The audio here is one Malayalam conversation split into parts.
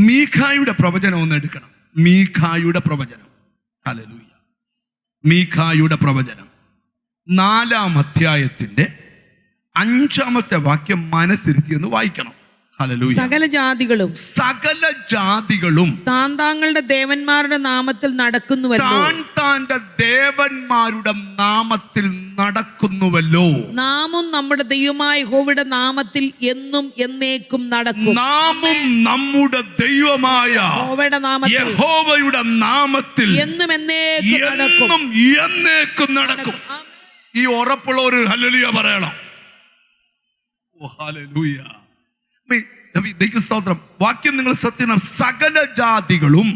മീഖായുടെ പ്രവചനം ഒന്ന് എടുക്കണം. മീഖായുടെ പ്രവചനം. ഹല്ലേലൂയ. മീഖായുടെ പ്രവചനം 4-ാം അധ്യായത്തിന്റെ 5-ാമത്തെ വാക്യം മനസ്സിരുത്തി എന്ന് വായിക്കണം. ഹല്ലേലൂയ. സകല ജാതികളും താങ്കളുടെ ദേവന്മാരുടെ നാമത്തിൽ നടക്കുന്നുവല്ലോ. താന്റെ ദേവന്മാരുടെ നാമത്തിൽ നടക്കുന്നുവല്ലോ. നാമും നമ്മുടെ ദൈവമായ യഹോവയുടെ നാമത്തിൽ എന്നും എന്നേക്കും നടക്കും. നാമും നമ്മുടെ ദൈവമായ യഹോവയുടെ നാമത്തിൽ എന്നും എന്നേക്കും നടക്കും. ഈ ഉറപ്പുള്ള ഒരു ഹല്ലേലൂയ പറയണം. ഓ ഹല്ലേലൂയ. സ്തോത്രം. വാക്യം നിങ്ങൾ സത്യം. സകല ജാതികളും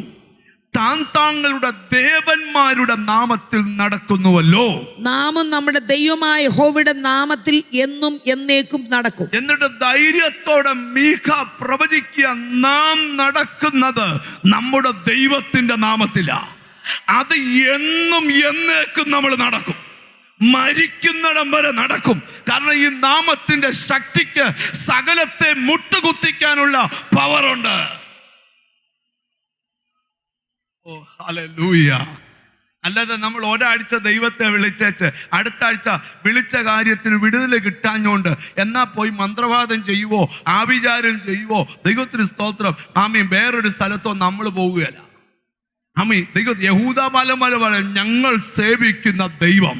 താങ്കളുടെ ദേവന്മാരുടെ നാമത്തിൽ നടക്കുന്നുവല്ലോ. നാമും നമ്മുടെ ദൈവമായ യഹോവയുടെ നാമത്തിൽ എന്നും എന്നേക്കും നടക്കും. എന്നിട്ട് ധൈര്യത്തോടെ മീഖ പ്രവചിക്കുക, നാം നടക്കുന്നത് നമ്മുടെ ദൈവത്തിന്റെ നാമത്തിലാ. അത് എന്നും എന്നേക്കും നമ്മൾ നടക്കും. മരിക്കുന്നിടം വരെ നടക്കും. കാരണം ഈ നാമത്തിന്റെ ശക്തിക്ക് സകലത്തെ മുട്ടുകുത്തിക്കാനുള്ള പവറുണ്ട്. ഓ ഹല്ലേലൂയ. അല്ലാതെ നമ്മൾ ഒരാഴ്ച ദൈവത്തെ വിളിച്ചേച്ച് അടുത്ത ആഴ്ച വിളിച്ച കാര്യത്തിന് വിടുതൽ കിട്ടാഞ്ഞോണ്ട് എന്നാ പോയി മന്ത്രവാദം ചെയ്യുവോ ആഭിചാരം ചെയ്യുവോ ദൈവത്തിന് സ്തോത്രം ആമീൻ വേറൊരു സ്ഥലത്തോ നമ്മൾ പോവുകയല്ല. ആമീൻ. ദൈവം യഹൂദ മലമല പറയും, ഞങ്ങൾ സേവിക്കുന്ന ദൈവം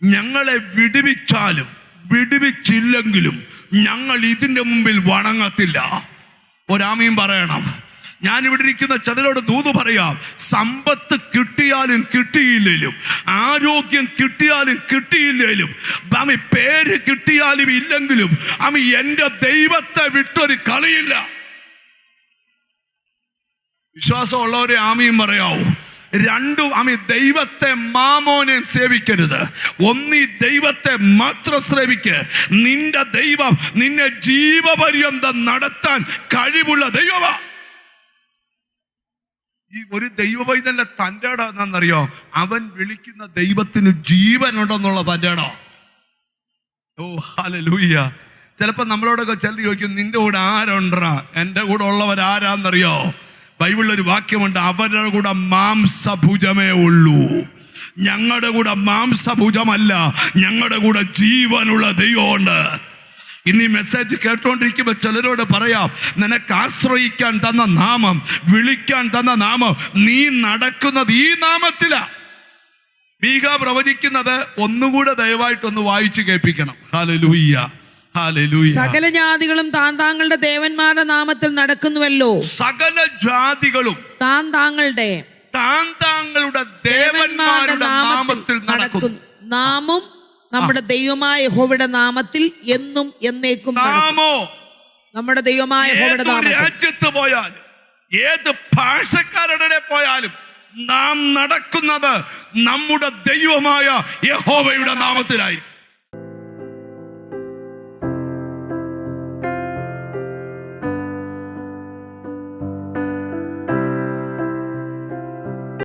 ഞങ്ങളെ വിടുവിച്ചാലും വിടുവിച്ചില്ലെങ്കിലും ഞങ്ങൾ ഇതിന്റെ മുമ്പിൽ വണങ്ങത്തില്ല. ഒരാമീൻ പറയണം. ഞാനിവിടെ ഇരിക്കുന്ന ചിലരോട് ദൂത് പറയാം, സമ്പത്ത് കിട്ടിയാലും കിട്ടിയില്ലേലും, ആരോഗ്യം കിട്ടിയാലും കിട്ടിയില്ലേലും, പേര് കിട്ടിയാലും ഇല്ലെങ്കിലും എന്റെ ദൈവത്തെ വിട്ടൊരു കളിയില്ല. വിശ്വാസമുള്ളവരെ ആമീൻ പറയാവൂ. രണ്ടും ദൈവത്തെ മാമോനെയും സേവിക്കരുത്. ഒന്നീ ദൈവത്തെ മാത്രം സേവിക്ക്. നിന്റെ ദൈവം നിന്നെ ജീവപര്യന്തം നടത്താൻ കഴിവുള്ള ദൈവമാ. ഈ ഒരു ദൈവവൈതന്റെ തൻ്റെ ഇടം എന്നാന്നറിയോ? അവൻ വിളിക്കുന്ന ദൈവത്തിന് ജീവനുണ്ടെന്നുള്ള തൻ്റെ ഇടം. ഓ ഹല്ലേലൂയ. ചിലപ്പോ നമ്മളോടൊക്കെ ചിലർ ചോദിക്കും, നിന്റെ കൂടെ ആരുണ്ടാ? എൻ്റെ കൂടെ ഉള്ളവരാരാന്നറിയോ? ബൈബിളിലൊരു വാക്യമുണ്ട്, അവരുടെ കൂടെ മാംസഭുജമേ ഉള്ളൂ. ഞങ്ങളുടെ കൂടെ മാംസഭുജമല്ല, ഞങ്ങളുടെ കൂടെ ജീവനുള്ള ദൈവമുണ്ട്. ഇന്ന് ഈ മെസ്സേജ് കേട്ടോണ്ടിരിക്കുമ്പോൾ ചിലരോട് പറയാം, നിനക്ക് ആശ്രയിക്കാൻ തന്ന നാമം, വിളിക്കാൻ തന്ന നാമം, നീ നടക്കുന്നത് ഈ നാമത്തിലാ. മീഖ പ്രവചിക്കുന്നത് ഒന്നുകൂടെ ദയവായിട്ടൊന്ന് വായിച്ചു കേൾപ്പിക്കണം. ഹല്ലേലൂയ. സകല ജാതികളും താങ്കളുടെ ദേവന്മാരുടെ നാമത്തിൽ നടക്കുന്നുവല്ലോ. സകല ജാതികളും താങ്കളുടെ ദേവന്മാരുടെ നാമത്തിൽ നടക്കുന്നു. നാമും നമ്മുടെ ദൈവമായ യഹോവയുടെ നാമത്തിൽ എന്നും എന്നേക്കും. നാമോ നമ്മുടെ ദൈവമായ യഹോവയുടെ നാമത്തിൽ. രാജ്യത്ത് പോയാലും ഏത് ഭാഷക്കാരുടെ പോയാലും നാം നടക്കുന്നത് നമ്മുടെ ദൈവമായ യഹോവയുടെ നാമത്തിലായിരിക്കും.